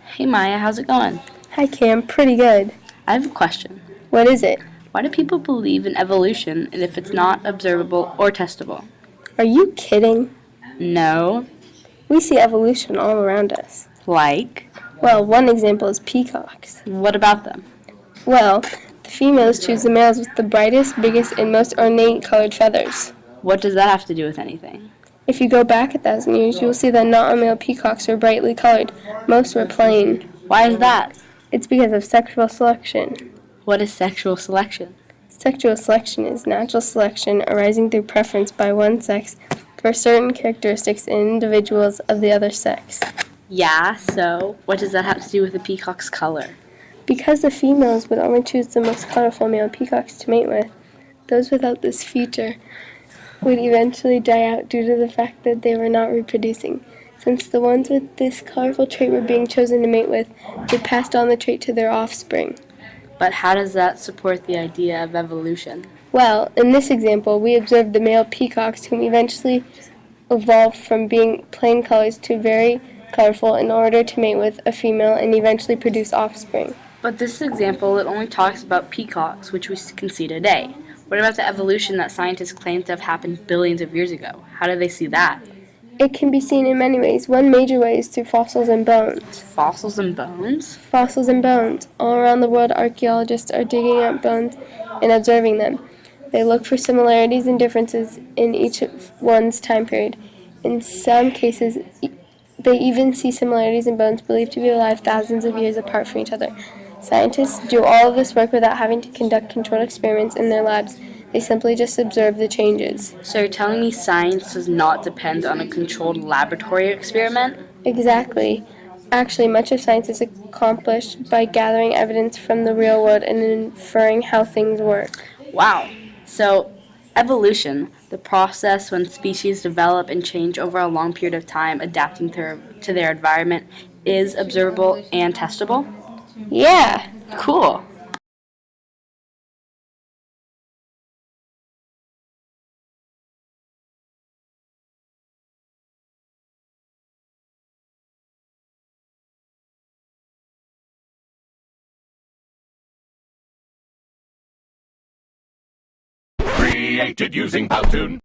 Hey Maya, how's it going? Hi Cam, pretty good. I have a question. What is it? Why do people believe in evolution if it's not observable or testable? Are you kidding? No. We see evolution all around us. Like? Well, one example is peacocks. What about them? Well, the females choose the males with the brightest, biggest, and most ornate colored feathers. What does that have to do with anything? If you go back 1,000 years, you will see that not all male peacocks were brightly colored. Most were plain. Why is that? It's because of sexual selection. What is sexual selection? Sexual selection is natural selection arising through preference by one sex for certain characteristics in individuals of the other sex. Yeah, so what does that have to do with the peacock's color? Because the females would only choose the most colorful male peacocks to mate with, those without this feature would eventually die out due to the fact that they were not reproducing. Since the ones with this colorful trait were being chosen to mate with, they passed on the trait to their offspring. But how does that support the idea of evolution? Well, in this example, we observed the male peacocks whom eventually evolved from being plain colors to very colorful in order to mate with a female and eventually produce offspring. But this example, it only talks about peacocks, which we can see today. What about the evolution that scientists claim to have happened billions of years ago? How do they see that? It can be seen in many ways. One major way is through fossils and bones. Fossils and bones? Fossils and bones. All around the world, archaeologists are digging up bones and observing them. They look for similarities and differences in each one's time period. In some cases, they even see similarities in bones believed to be alive thousands of years apart from each other. Scientists do all of this work without having to conduct controlled experiments in their labs. They simply just observe the changes. So you're telling me science does not depend on a controlled laboratory experiment? Exactly. Actually, much of science is accomplished by gathering evidence from the real world and inferring how things work. Wow. So evolution, the process when species develop and change over a long period of time, adapting to their environment, is observable and testable? Yeah. Cool. Created using Powtoon.